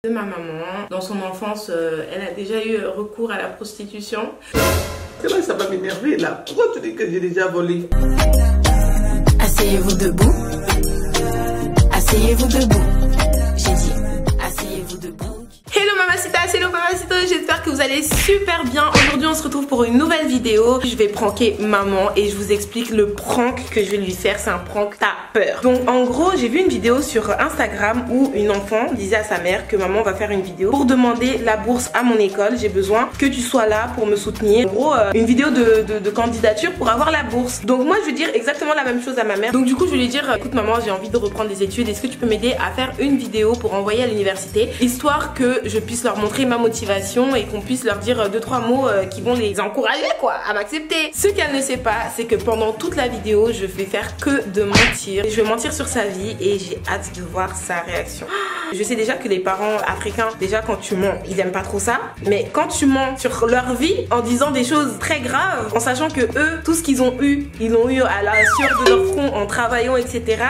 De ma maman. Dans son enfance, elle a déjà eu recours à la prostitution. C'est vrai, ça va m'énerver là. Pourquoi tu dis que j'ai déjà volé? Asseyez-vous debout. Asseyez-vous debout. J'ai dit, asseyez-vous debout. Hello mamacita, hello mamacito, j'espère que vous allez super bien. Aujourd'hui on se retrouve pour une nouvelle vidéo. Je vais pranker maman et je vous explique le prank que je vais lui faire. C'est un prank t'as peur. Donc en gros j'ai vu une vidéo sur Instagram où une enfant disait à sa mère que maman va faire une vidéo pour demander la bourse à mon école. J'ai besoin que tu sois là pour me soutenir. En gros une vidéo de candidature pour avoir la bourse. Donc moi je vais dire exactement la même chose à ma mère. Donc du coup je vais lui dire écoute maman, j'ai envie de reprendre des études, est-ce que tu peux m'aider à faire une vidéo pour envoyer à l'université, histoire que je puisse leur montrer ma motivation et qu'on puisse leur dire 2-3 mots qui vont les encourager quoi à m'accepter. Ce qu'elle ne sait pas, c'est que pendant toute la vidéo je vais faire que de mentir. Je vais mentir sur sa vie et j'ai hâte de voir sa réaction. Je sais déjà que les parents africains, déjà quand tu mens, ils aiment pas trop ça. Mais quand tu mens sur leur vie en disant des choses très graves, en sachant que eux, tout ce qu'ils ont eu, ils l'ont eu à la sueur de leur front en travaillant, etc.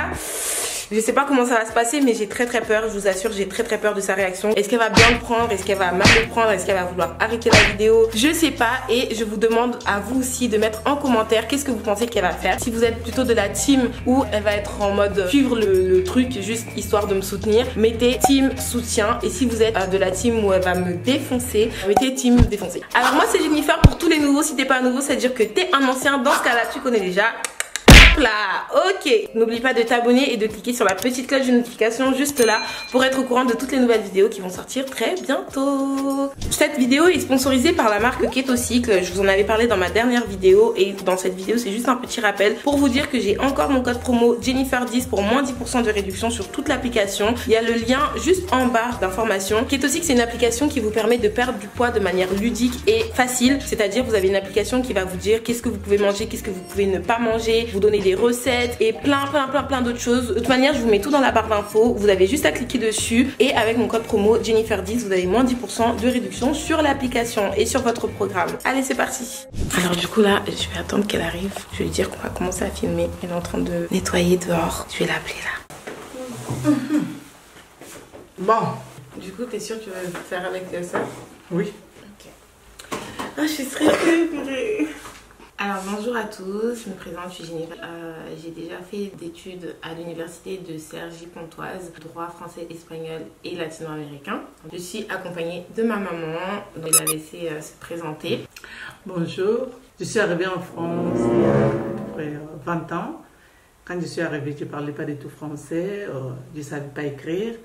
Je sais pas comment ça va se passer, mais j'ai très peur, je vous assure, j'ai très peur de sa réaction. Est-ce qu'elle va bien le prendre? Est-ce qu'elle va mal le prendre? Est-ce qu'elle va vouloir arrêter la vidéo? Je sais pas, et je vous demande à vous aussi de mettre en commentaire qu'est-ce que vous pensez qu'elle va faire. Si vous êtes plutôt de la team où elle va être en mode suivre le truc juste histoire de me soutenir, mettez team soutien. Et si vous êtes de la team où elle va me défoncer, mettez team défoncer. Alors moi c'est Jennifer pour tous les nouveaux. Si t'es pas un nouveau, c'est à dire que t'es un ancien. Dans ce cas là tu connais déjà. Là, ok. N'oublie pas de t'abonner et de cliquer sur la petite cloche de notification juste là pour être au courant de toutes les nouvelles vidéos qui vont sortir très bientôt. Cette vidéo est sponsorisée par la marque Ketocycle. Je vous en avais parlé dans ma dernière vidéo et dans cette vidéo c'est juste un petit rappel pour vous dire que j'ai encore mon code promo Jennifer10 pour moins 10% de réduction sur toute l'application. Il y a le lien juste en barre d'information. Ketocycle c'est une application qui vous permet de perdre du poids de manière ludique et facile. C'est-à-dire vous avez une application qui va vous dire qu'est-ce que vous pouvez manger, qu'est-ce que vous pouvez ne pas manger, vous donner des recettes et plein d'autres choses. De toute manière je vous mets tout dans la barre d'infos, vous avez juste à cliquer dessus et avec mon code promo Jennifer10 vous avez moins 10% de réduction sur l'application et sur votre programme. Allez c'est parti. Alors du coup là je vais attendre qu'elle arrive, je vais lui dire qu'on va commencer à filmer. Elle est en train de nettoyer dehors, je vais l'appeler là. Bon. Du coup t'es sûre que tu vas faire avec ça? Oui. Ok. Ah je suis stressée. Alors bonjour à tous, je me présente, je suis Jennifer. J'ai déjà fait d'études à l'université de Cergy-Pontoise, droit français, espagnol et latino-américain. Je suis accompagnée de ma maman, donc je vais la laisser se présenter. Bonjour, je suis arrivée en France il y a à peu près 20 ans. Quand je suis arrivée, je ne parlais pas du tout français, je ne savais pas écrire.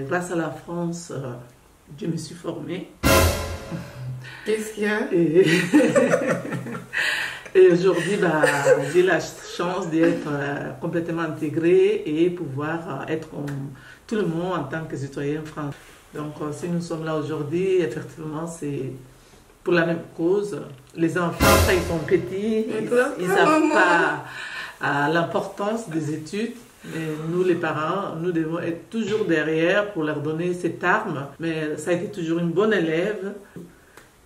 Grâce à la France, je me suis formée. Qu'est-ce qu'il y a? Et aujourd'hui, j'ai la chance d'être complètement intégrée et pouvoir être comme tout le monde en tant que citoyen français. Donc, si nous sommes là aujourd'hui, effectivement, c'est pour la même cause. Les enfants, quand ils sont petits, ils ne savent pas l'importance des études. Mais nous, les parents, nous devons être toujours derrière pour leur donner cette arme. Mais ça a été toujours une bonne élève.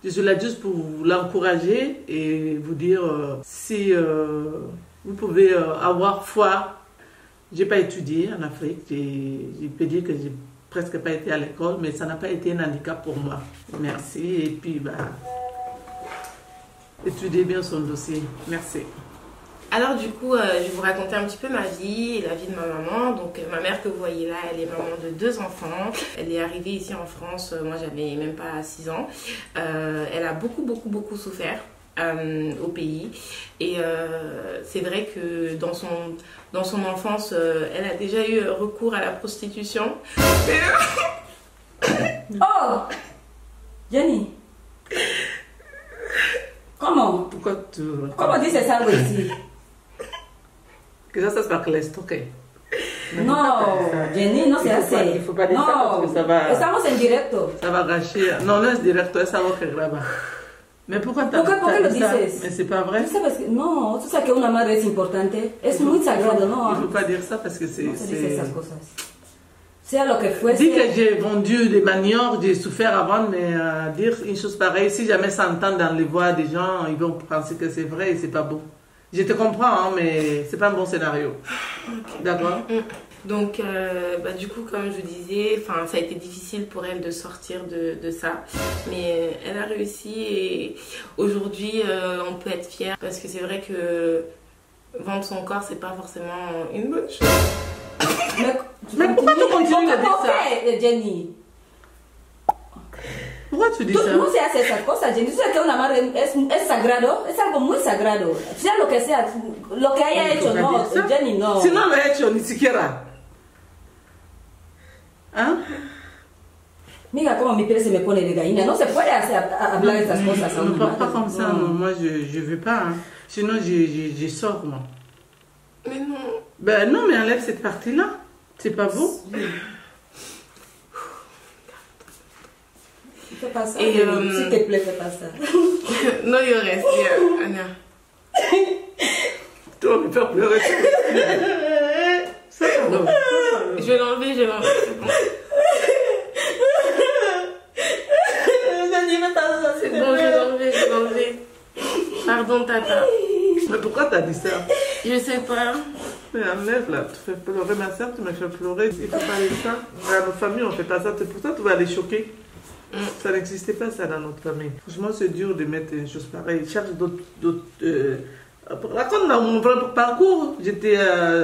Je suis là juste pour l'encourager et vous dire si vous pouvez avoir foi. Je n'ai pas étudié en Afrique, je peux dire que j'ai presque pas été à l'école, mais ça n'a pas été un handicap pour moi. Merci et puis étudiez bien son dossier. Merci. Alors du coup, je vais vous raconter un petit peu ma vie et la vie de ma maman. Donc ma mère que vous voyez là, elle est maman de 2 enfants. Elle est arrivée ici en France, moi j'avais même pas 6 ans. Elle a beaucoup souffert au pays. Et c'est vrai que dans son enfance, elle a déjà eu recours à la prostitution. Oh Jenny, comment? Pourquoi tu... Comment dit c'est ça ici? Que ça se passe que stocké. Non, Jenny, non c'est assez. Il ne faut pas dire ça parce que ça va... Estamos en directo. Ça va gâcher. Non, non, c'est directo, ça va faire là-bas. Mais pourquoi tu as dit ça? Mais c'est pas vrai. Parce que, non, tú sabes que una madre es importante. Es muy sagrado, ¿no? Il ne faut pas dire ça parce que c'est... Sea lo que fuese. Dis que j'ai vendu des maniocs, j'ai souffert avant, mais dire une chose pareille, si jamais ça entend dans les voix des gens, ils vont penser que c'est vrai et c'est pas bon. Je te comprends, hein, mais c'est pas un bon scénario. Okay. D'accord? Donc du coup, comme je vous disais, ça a été difficile pour elle de sortir de ça, mais elle a réussi et aujourd'hui on peut être fier parce que c'est vrai que vendre son corps c'est pas forcément une bonne chose. Mais pourquoi tu continues à dire ça, Jenny? Pourquoi tu dis ça? No se hace esas cosas, Jenny. Tú sabes que una madre es sagrado, es algo muy sagrado. Sea lo que haya hecho, no, Jenny, no. Si no lo he hecho, ni siquiera. ¿Ah? Mira cómo mi piel se me pone de gallina. No se puede hablar de esas cosas. On ne parle pas comme ça, non. Moi je veux pas. Hein. Sinon je sors, moi. Mais non. Ben non, mais enlève cette partie-là. C'est pas beau. Fais pas ça. Et s'il te plaît, fais pas ça. Non, il reste, Anna. Tu vas me faire pleurer. Ça, pardon. Je vais l'enlever, c'est bon. C'est bon, je vais l'enlever. Pardon, tata. Mais pourquoi t'as dit ça? Je sais pas. Mais enlève là, tu fais pleurer ma soeur, tu me fais pleurer. Il faut parler de ça. Dans notre famille, on fait pas ça. C'est pour ça que tu vas les choquer. Ça n'existait pas ça dans notre famille. Franchement, c'est dur de mettre une chose pareille. Cherche d'autres. Raconte dans mon vrai parcours. J'étais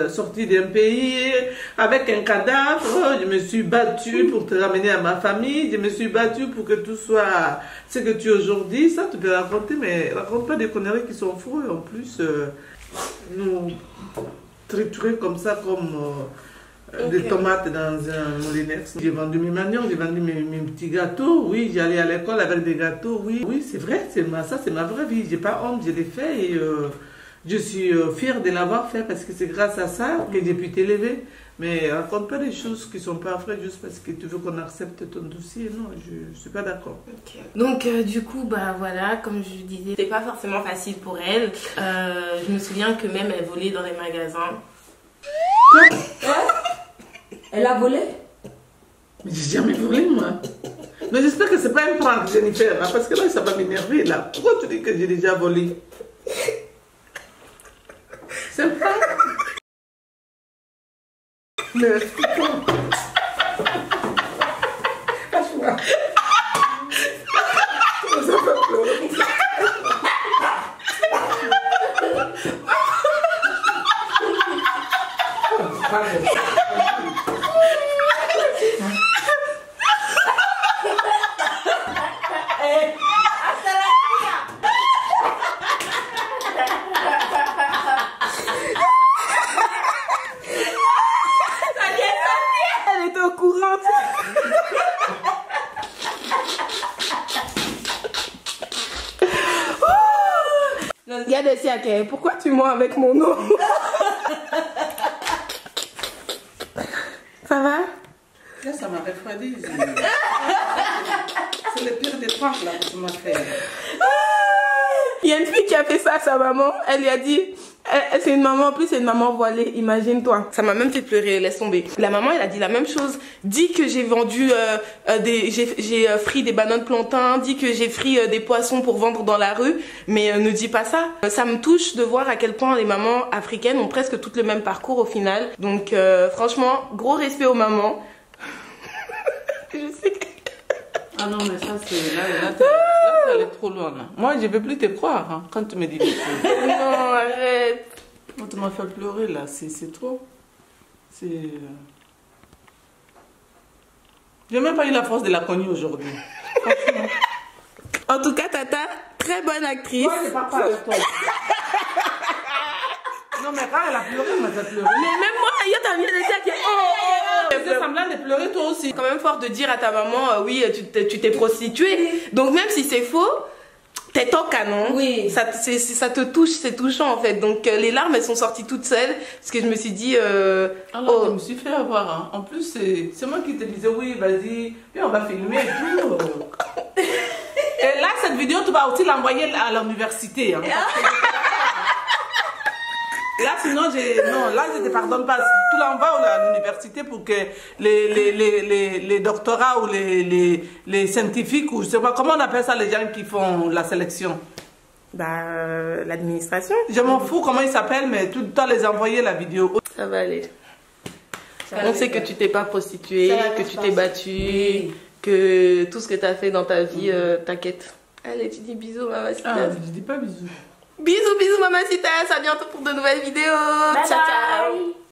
sortie d'un pays avec un cadavre. Je me suis battue pour te ramener à ma famille. Je me suis battue pour que tout soit ce que tu es aujourd'hui. Ça, tu peux raconter, mais raconte pas des conneries qui sont faux. Et en plus, nous triturer comme ça, comme des tomates dans un moulinex. J'ai vendu mes manions, j'ai vendu mes petits gâteaux. Oui, j'allais à l'école avec des gâteaux. Oui, c'est vrai, ça c'est ma vraie vie. J'ai pas honte, je l'ai fait et je suis fière de l'avoir fait parce que c'est grâce à ça que j'ai pu t'élever. Mais raconte pas des choses qui sont pas vraies juste parce que tu veux qu'on accepte ton dossier. Non, je suis pas d'accord. Okay. Donc du coup, voilà, comme je disais, c'était pas forcément facile pour elle. Je me souviens que même elle volait dans les magasins. Quoi? Elle a volé? Mais j'ai jamais volé, moi. Mais j'espère que c'est pas un prank, Jennifer, hein, parce que là, ça va m'énerver, là. Pourquoi tu dis que j'ai déjà volé? C'est un prank? Mais explique-moi. Lâche-moi. Ça fait pleurer. Elle était au courant. Regarde ici, ok. Pourquoi tu mens avec mon nom? Ça va? Là, ça m'a refroidi. C'est le pire des pranks là que tu m'as fait. Il y a une fille qui a fait ça à sa maman. Elle lui a dit, c'est une maman, en plus c'est une maman voilée, imagine-toi. Ça m'a même fait pleurer, laisse tomber. La maman, elle a dit la même chose. Dit que j'ai vendu j'ai frit des bananes plantains, dit que j'ai frit des poissons pour vendre dans la rue, mais ne dis pas ça. Ça me touche de voir à quel point les mamans africaines ont presque toutes le même parcours au final. Donc franchement, gros respect aux mamans. Je sais que... Ah non, mais ça, c'est là, t'es allé trop loin. Là. Moi, je ne veux plus te croire hein, quand tu me dis des choses. Non, arrête. Quand tu m'as fait pleurer, là, c'est trop. C'est... J'ai même pas eu la force de la cogner aujourd'hui. En tout cas, Tata, très bonne actrice. Moi, c'est pas avec toi. Non, mais quand elle a pleuré, moi, j'ai pleuré. Mais même moi, il y a ta vie de dire tu fais semblant de pleurer toi aussi. C'est quand même fort de dire à ta maman, oui, tu t'es prostituée. Donc même si c'est faux, t'es ton canon. Oui. Ça te touche, c'est touchant en fait. Donc les larmes, elles sont sorties toutes seules. Parce que je me suis dit... Alors, je me suis fait avoir. Hein. En plus, c'est moi qui te disais, oui, vas-y, puis on va filmer et tout. Et là, cette vidéo, tu vas aussi l'envoyer à l'université. Hein, là, sinon, non, là, je ne te pardonne pas. Tu l'envoies à l'université pour que les doctorats ou les scientifiques, ou je sais pas, comment on appelle ça, les gens qui font la sélection? L'administration. Je m'en fous comment ils s'appellent, mais tout le temps les envoyer la vidéo. Ça va aller. On sait que tu t'es pas prostituée, que tu t'es battue, Oui. que tout ce que tu as fait dans ta vie, t'inquiète. Allez, tu dis bisous, Mamacita. Ah, je dis pas bisous. Bisous, bisous, Mamacita. À bientôt pour de nouvelles vidéos. Bye Ciao, bye. ciao.